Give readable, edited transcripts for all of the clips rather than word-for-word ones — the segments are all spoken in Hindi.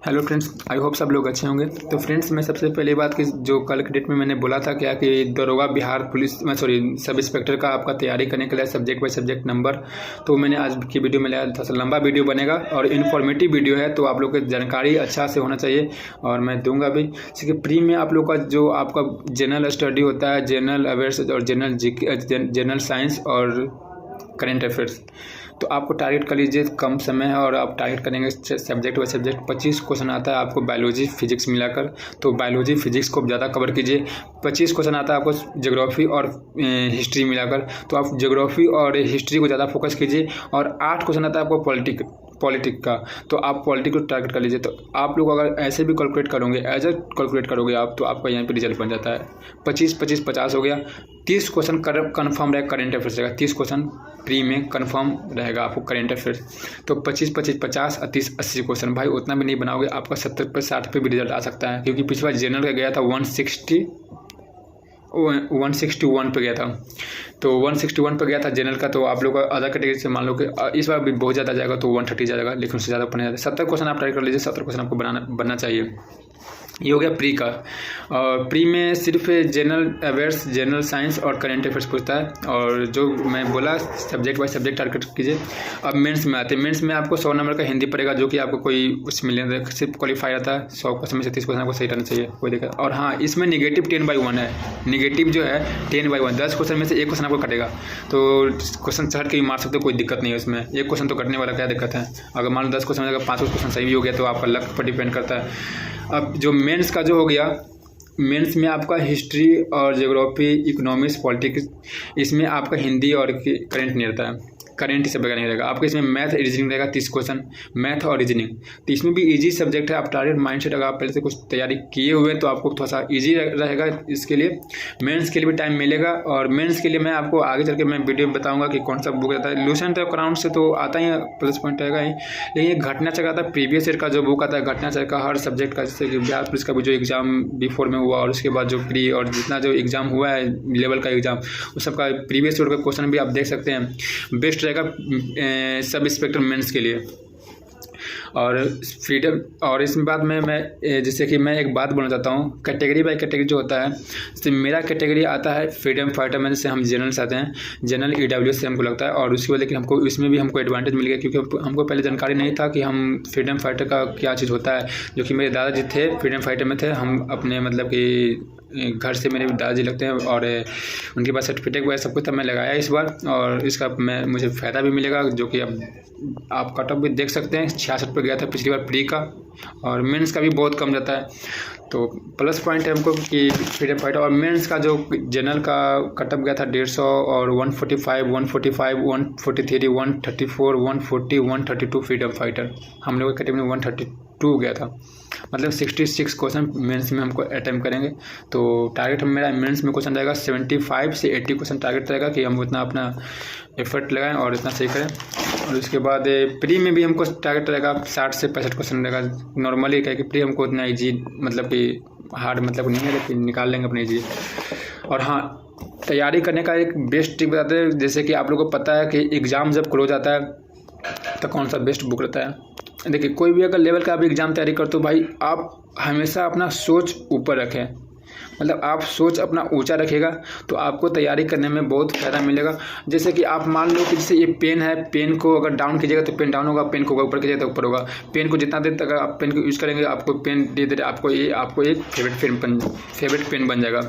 हेलो फ्रेंड्स, आई होप सब लोग अच्छे होंगे। तो फ्रेंड्स, मैं सबसे पहले बात कि जो कल के डेट में मैंने बोला था क्या कि दरोगा बिहार पुलिस सब इंस्पेक्टर का आपका तैयारी करने के लिए सब्जेक्ट बाय सब्जेक्ट नंबर, तो मैंने आज की वीडियो में लिया था। लंबा वीडियो बनेगा और इन्फॉर्मेटिव वीडियो है, तो आप लोग की जानकारी अच्छा से होना चाहिए और मैं दूंगा भी। जैसे कि प्री में आप लोग का जो आपका जनरल स्टडी होता है, जनरल अवेयर्स और जनरल साइंस और करेंट अफेयर्स, तो आपको टारगेट कर लीजिए। कम समय है और आप टारगेट करेंगे सब्जेक्ट बाई सब्जेक्ट। 25 क्वेश्चन आता है आपको बायोलॉजी फिजिक्स मिलाकर, तो बायोलॉजी फिजिक्स को ज़्यादा कवर कीजिए। 25 क्वेश्चन आता है आपको ज्योग्राफी और हिस्ट्री मिलाकर, तो आप ज्योग्राफी और हिस्ट्री को ज़्यादा फोकस कीजिए। और 8 क्वेश्चन आता है आपको पॉलिटिक का, तो आप पॉलिटिक को टारगेट कर लीजिए। तो आप लोग अगर ऐसे भी कैलकुलेट करोगे, कैलकुलेट करोगे आप, तो आपका यहाँ पे रिजल्ट बन जाता है। 25 50 हो गया। 30 क्वेश्चन कन्फर्म रहेगा, करेंट अफेयर्स रहेगा। 30 क्वेश्चन प्री में कन्फर्म रहेगा आपको करेंट अफेयर्स। तो 25 25 50 और 30 80 क्वेश्चन। भाई उतना भी नहीं बनाओगे, आपका 70 पे 60 पे भी रिजल्ट आ सकता है, क्योंकि पिछला जनरल का गया था 161 पे गया था। तो 161 पे गया था जनरल का। तो आप लोग का अदर कैटेगरी से मान लो कि इस बार भी बहुत ज़्यादा जाएगा, तो 130 जाएगा, लेकिन उससे ज़्यादा बनने जाता है। 70 क्वेश्चन आप ट्राई कर लीजिए, 70 क्वेश्चन आपको बनना चाहिए। ये हो गया प्री का। और प्री में सिर्फ जनरल अवेयर्स, जनरल साइंस और करेंट अफेयर्स पूछता है, और जो मैं बोला सब्जेक्ट बाय सब्जेक्ट टारगेट कीजिए। अब मेंस में आते हैं। मेंस में आपको 100 नंबर का हिंदी पड़ेगा, जो कि आपको कोई उसमें सिर्फ क्वालिफाई रहता है। 100 क्वेश्चन में से 30 क्वेश्चन आपको सही रहना चाहिए, कोई दिक्कत। और हाँ, इसमें निगेटिव 10/1 है। निगेटिव जो है 10/1, 10 क्वेश्चन में से एक क्वेश्चन आपको कटेगा, तो क्वेश्चन छट के भी मार सकते हो, कोई दिक्कत नहीं है उसमें। एक क्वेश्चन तो कटने वाला, क्या दिक्कत है। अगर मान लो 10 क्वेश्चन में अगर 5 क्वेश्चन सही भी हो गया, तो आपका लक पर डिपेंड करता है। अब जो मेंस का जो हो गया, मेंस में आपका हिस्ट्री और ज्योग्राफी, इकोनॉमिक्स, पॉलिटिक्स, इसमें आपका हिंदी और करेंट नहीं रहता है, करेंट ही सब नहीं रहेगा आपका। इसमें मैथ रीजनिंग रहेगा 30 क्वेश्चन, मैथ और रीजनिंग। तो इसमें भी इजी सब्जेक्ट है। आप टारगेट माइंडसेट अगर आप पहले से कुछ तैयारी किए हुए हैं, तो आपको थोड़ा सा इजी रहेगा। इसके लिए मेंस के लिए भी टाइम मिलेगा, और मेंस के लिए मैं आपको आगे चल के मैं वीडियो बताऊंगा कि कौन सा बुक रहता है। लूसेंट और क्राउन से तो आता ही प्लस पॉइंट रहेगा ही, लेकिन ये घटना चक्र आता है। प्रीवियस ईयर का जो बुक आता है घटना चक्र का, हर सब्जेक्ट का, जैसे कि बिहार पुलिस का भी जो एग्जाम बिफोर में हुआ, और उसके बाद जो प्री और जितना जो एग्जाम हुआ है लेवल का एग्जाम, उस सबका प्रीवियस ईयर का क्वेश्चन भी आप देख सकते हैं। बेस्ट रहेगा सब इंस्पेक्टर मेंस के लिए। और फ्रीडम, और इसमें बाद में मैं जैसे कि मैं एक बात बोलना चाहता हूँ, कैटेगरी बाय कैटेगरी जो होता है। जैसे मेरा कैटेगरी आता है फ्रीडम फाइटर में, जैसे हम जनरल से आते हैं, जनरल EWS से हमको लगता है। और उसके बाद लेकिन हमको इसमें भी हमको एडवांटेज मिल गया, क्योंकि हमको पहले जानकारी नहीं था कि हम फ्रीडम फाइटर का क्या चीज़ होता है। जो कि मेरे दादाजी थे, फ्रीडम फाइटर में थे। हम अपने मतलब कि घर से मेरे दादाजी लगते हैं, और उनके पास सर्टिफिकेट वगैरह सब कुछ तब मैं लगाया इस बार, और इसका मुझे फ़ायदा भी मिलेगा। जो कि अब आप कट ऑफ भी देख सकते हैं, 66 पे गया था पिछली बार प्री का, और मेंस का भी बहुत कम जाता है। तो प्लस पॉइंट है हमको कि फ्रीडम फाइटर। और मेंस का जो जनरल का कटअप गया था 150 और 145, 143, 134, 140, 132 फ्रीडम फाइटर। हम लोग कैटेगरी में 132 गया था, मतलब 66 क्वेश्चन मेंस में हमको अटैम्प्ट करेंगे। तो टारगेट मेरा मेंस में क्वेश्चन रहेगा 75 से 80 क्वेश्चन टारगेट रहेगा, कि हम उतना अपना एफर्ट लगाएं और इतना सही करें। और उसके बाद प्री में भी हमको टारगेट रहेगा 60 से 65 क्वेश्चन रहेगा नॉर्मली, क्या कि प्री हमको उतना ईजी मतलब कि हार्ड मतलब नहीं है, लेकिन निकाल लेंगे अपने ईजी। और हाँ, तैयारी करने का एक बेस्ट ट्रिक बताते हैं। जैसे कि आप लोगों को पता है कि एग्ज़ाम जब क्लोज आता है, तो कौन सा बेस्ट बुक रहता है। देखिए, कोई भी अगर लेवल का आप एग्ज़ाम तैयारी करते हो, भाई आप हमेशा अपना सोच ऊपर रखें। मतलब आप सोच अपना ऊंचा रखेगा, तो आपको तैयारी करने में बहुत फ़ायदा मिलेगा। जैसे कि आप मान लो कि जैसे ये पेन है, पेन को अगर डाउन कीजिएगा तो पेन डाउन होगा, पेन को ऊपर कीजिएगा तो ऊपर होगा। पेन को जितना देर तक आप पेन को यूज़ करेंगे, आपको पेन धीरे धीरे आपको एक फेवरेट पेन बन जाएगा।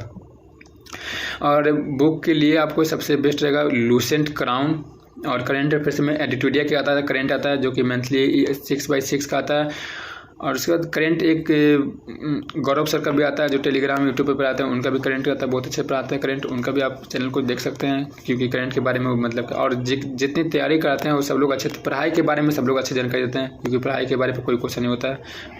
और बुक के लिए आपको सबसे बेस्ट रहेगा लूसेंट, क्राउन। और करेंट अफेयर्स में एडिटोरिया के आता है, करेंट आता है, जो कि मंथली 6/6 का आता है। और उसके बाद करेंट एक गौरव सर का भी आता है, जो टेलीग्राम यूट्यूब पर आते हैं, उनका भी करेंट आता है, बहुत अच्छे पढ़ाते हैं करेंट। उनका भी आप चैनल को देख सकते हैं, क्योंकि करेंट के बारे में मतलब, और जितनी तैयारी कराते हैं वो सब लोग अच्छे, पढ़ाई के बारे में सब लोग अच्छी जानकारी देते हैं, क्योंकि पढ़ाई के बारे में कोई क्वेश्चन नहीं होता है।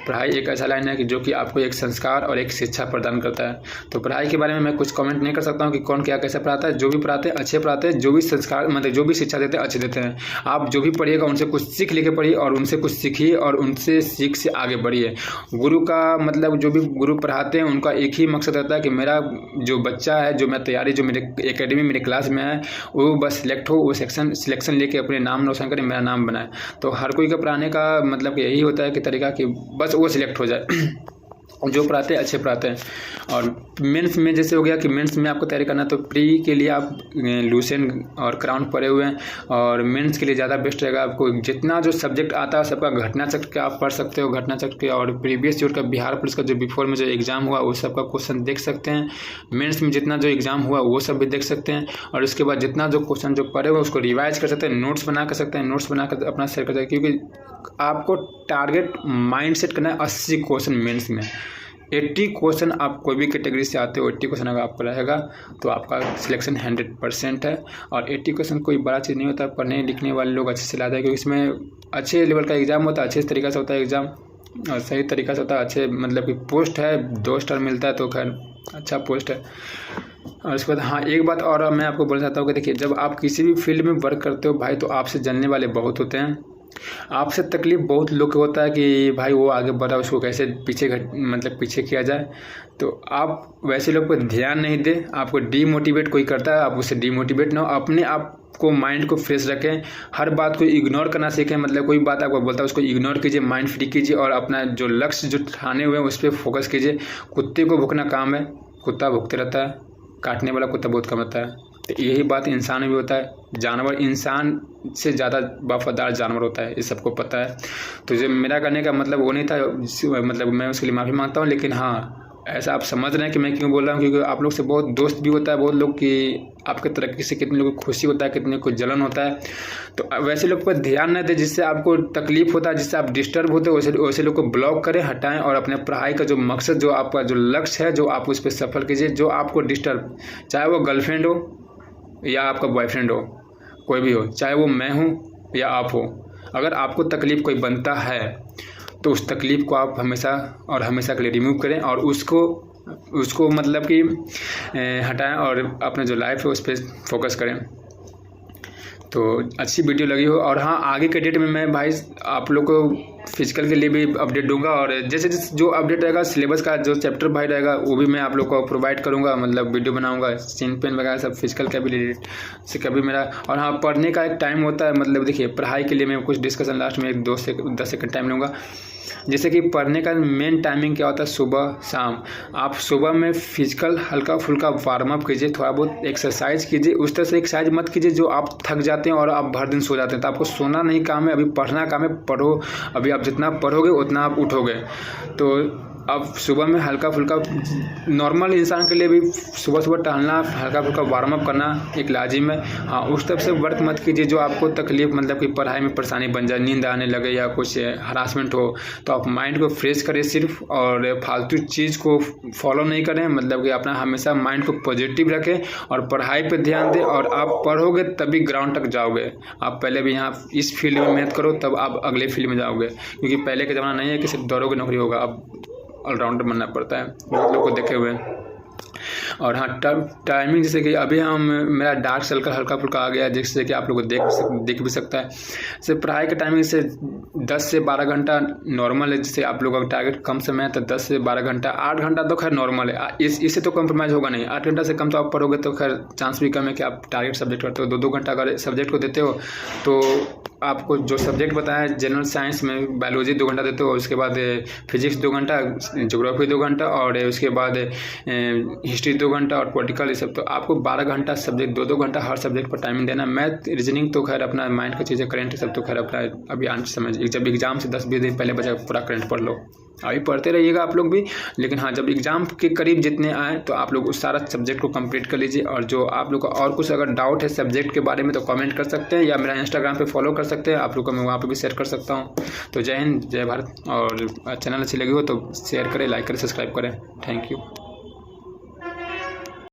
पढ़ाई एक ऐसा लाइन है कि जो कि आपको एक संस्कार और एक शिक्षा प्रदान करता है। तो पढ़ाई के बारे में मैं कुछ कमेंट नहीं कर सकता हूँ कि कौन क्या कैसे पढ़ाता है। जो भी पढ़ाते हैं अच्छे पढ़ाते हैं, जो भी संस्कार मतलब जो भी शिक्षा देते हैं अच्छे देते हैं। आप जो भी पढ़िएगा उनसे कुछ सीख लेके पढ़िए, और उनसे कुछ सीखिए, और उनसे सीख से आगे आगे बढ़िए। गुरु का मतलब जो भी गुरु पढ़ाते हैं उनका एक ही मकसद रहता है कि मेरा जो बच्चा है, जो मैं तैयारी, जो मेरे एकेडमी मेरे क्लास में है, वो बस सिलेक्ट हो, वो सिलेक्शन लेके अपने नाम रोशन करे, मेरा नाम बनाए। तो हर कोई का पढ़ाने का मतलब यही होता है कि तरीका कि बस वो सिलेक्ट हो जाए जो पढ़ाते हैं अच्छे पढ़ाते हैं। और मेंस में जैसे हो गया कि मेंस में आपको तैयारी करना, तो प्री के लिए आप लूसेंट और क्राउन पढ़े हुए हैं, और मेंस के लिए ज़्यादा बेस्ट रहेगा। आपको जितना जो सब्जेक्ट आता है सबका घटना चक्र के आप पढ़ सकते हो, घटना चक्र के, और प्रीवियस ईयर का बिहार पुलिस का जो बिफोर में जो एग्ज़ाम हुआ वो सबका क्वेश्चन देख सकते हैं। मेंस में जितना जो एग्ज़ाम हुआ वो सब भी देख सकते हैं, और उसके बाद जितना जो क्वेश्चन जो पढ़े हुए उसको रिवाइज कर सकते हैं, नोट्स बना कर सकते हैं, नोट्स बना कर अपना शेयर कर सकते हैं। क्योंकि आपको टारगेट माइंड सेट करना है 80 क्वेश्चन मेंस में। 80 क्वेश्चन आप कोई भी कैटेगरी से आते हो, 80 क्वेश्चन अगर आपका रहेगा तो आपका सिलेक्शन 100% है। और 80 क्वेश्चन कोई बड़ा चीज़ नहीं होता, पढ़ने लिखने वाले लोग अच्छे से लाते हैं, क्योंकि इसमें अच्छे लेवल का एग्ज़ाम होता है, अच्छे तरीक़े से होता है एग्ज़ाम, और सही तरीक़ा से होता है। अच्छे मतलब कि पोस्ट है 2 स्टार मिलता है, तो खैर अच्छा पोस्ट है। और उसके बाद हाँ, एक बात और मैं आपको बोलना चाहता हूँ कि देखिए, जब आप किसी भी फील्ड में वर्क करते हो भाई, तो आपसे जलने वाले बहुत होते हैं, आपसे तकलीफ बहुत लोग को होता है कि भाई वो आगे बढ़ा, उसको कैसे पीछे किया जाए। तो आप वैसे लोग पर ध्यान नहीं दें, आपको डीमोटिवेट कोई करता है आप उससे डीमोटिवेट ना हो, अपने आप को माइंड को फ्रेश रखें, हर बात को इग्नोर करना सीखें। मतलब कोई बात आपको बोलता है उसको इग्नोर कीजिए, माइंड फ्री कीजिए, और अपना जो लक्ष्य जो ठाने हुए हैं उस पर फोकस कीजिए। कुत्ते को भूखना काम है, कुत्ता भूखते रहता है, काटने वाला कुत्ता बहुत कम होता है। तो यही बात इंसान में भी होता है, जानवर इंसान से ज़्यादा वफादार जानवर होता है, ये सबको पता है। तो जो मेरा करने का मतलब वो नहीं था, मतलब मैं उसके लिए माफ़ी मांगता हूँ। लेकिन हाँ, ऐसा आप समझ रहे हैं कि मैं क्यों बोल रहा हूँ, क्योंकि आप लोग से बहुत दोस्त भी होता है बहुत लोग, कि आपके तरक्की से कितने लोगों को खुशी होता है, कितने को जलन होता है। तो वैसे लोग पर ध्यान न दें जिससे आपको तकलीफ होता है, जिससे आप डिस्टर्ब होते हो, वैसे लोग को ब्लॉक करें, हटाएं, और अपने पढ़ाई का जो मकसद, जो आपका जो लक्ष्य है, जो आप उस पर सफल कीजिए। जो आपको डिस्टर्ब, चाहे वो गर्लफ्रेंड हो या आपका बॉयफ्रेंड हो, कोई भी हो, चाहे वो मैं हूँ या आप हो, अगर आपको तकलीफ़ कोई बनता है तो उस तकलीफ़ को आप हमेशा और हमेशा के लिए रिमूव करें, और उसको मतलब कि हटाएं, और अपने जो लाइफ है उस पर फोकस करें। तो अच्छी वीडियो लगी हो। और हाँ, आगे के डेट में मैं भाई आप लोग को फिजिकल के लिए भी अपडेट दूंगा, और जैसे जो अपडेट रहेगा सिलेबस का, जो चैप्टर भाई रहेगा वो भी मैं आप लोग को प्रोवाइड करूंगा, मतलब वीडियो बनाऊंगा, सीन पेन वगैरह सब फिजिकल का भी रिलेटेड से कभी मेरा। और हाँ, पढ़ने का एक टाइम होता है, मतलब देखिए पढ़ाई के लिए मैं कुछ डिस्कशन लास्ट में 2 से 10 सेकंड टाइम लूँगा। जैसे कि पढ़ने का मेन टाइमिंग क्या होता है, सुबह शाम। आप सुबह में फिजिकल हल्का फुल्का वार्म अप कीजिए, थोड़ा बहुत एक्सरसाइज कीजिए। उस तरह से एक्सरसाइज मत कीजिए जो आप थक जाते हैं और आप भर दिन सो जाते हैं। तो आपको सोना नहीं काम है, अभी पढ़ना काम है। पढ़ो, अभी आप जितना पढ़ोगे उतना आप उठोगे। तो अब सुबह में हल्का फुल्का, नॉर्मल इंसान के लिए भी सुबह सुबह टहलना, हल्का फुल्का वार्म अप करना एक लाजिम है। हाँ, उस तरफ से वर्क मत कीजिए जो आपको तकलीफ, मतलब कि पढ़ाई में परेशानी बन जाए, नींद आने लगे या कुछ हरासमेंट हो। तो आप माइंड को फ्रेश करें सिर्फ, और फालतू चीज़ को फॉलो नहीं करें। मतलब कि अपना हमेशा माइंड को पॉजिटिव रखें और पढ़ाई पर ध्यान दें, और आप पढ़ोगे तभी ग्राउंड तक जाओगे। आप पहले भी यहाँ इस फील्ड में मेहनत करो, तब आप अगले फील्ड में जाओगे। क्योंकि पहले का ज़माना नहीं है कि सिर्फ दौड़ोगे नौकरी होगा, अब ऑलराउंडर बनना पड़ता है, बहुत लोग को देखे हुए। और हाँ, टाइमिंग जैसे कि अभी मेरा डार्क सर्कल हल्का फुल्का आ गया, जिससे कि आप लोग को देख भी सकता है। जैसे पढ़ाई के टाइमिंग से 10 से 12 घंटा नॉर्मल है। जैसे आप लोगों का टारगेट कम समय है तो 10 से 12 घंटा, 8 घंटा तो खैर नॉर्मल है। इससे तो कॉम्प्रोमाइज़ होगा नहीं। 8 घंटा से कम तो आप पढ़ोगे तो खैर चांस भी कम है कि आप टारगेट सब्जेक्ट करते हो। 2-2 घंटा अगर सब्जेक्ट को देते हो तो आपको जो सब्जेक्ट बताया जनरल साइंस में बायोलॉजी 2 घंटा देते हो, उसके बाद फिजिक्स 2 घंटा, ज्योग्राफी 2 घंटा, और उसके बाद हिस्ट्री 2 घंटा, और पॉलिटिकल, ये सब। तो आपको 12 घंटा सब्जेक्ट, 2-2 घंटा हर सब्जेक्ट पर टाइमिंग देना। मैथ, रीजनिंग तो खैर अपना माइंड की चीज़ें, करंट सब तो खैर अपना अभी आने समझ, जब एग्जाम से 10-20 दिन पहले बचा पूरा करंट पढ़ लो। अभी पढ़ते रहिएगा आप लोग भी, लेकिन हाँ, जब एग्जाम के करीब जितने आए तो आप लोग उस सारा सब्जेक्ट को कंप्लीट कर लीजिए। और जो आप लोग का और कुछ अगर डाउट है सब्जेक्ट के बारे में तो कमेंट कर सकते हैं, या मेरा इंस्टाग्राम पे फॉलो कर सकते हैं। आप लोग को मैं वहाँ पे भी शेयर कर सकता हूँ। तो जय हिंद, जय भारत। और चैनल अच्छी लगी हो तो शेयर करें, लाइक करें, सब्सक्राइब करें। Thank you.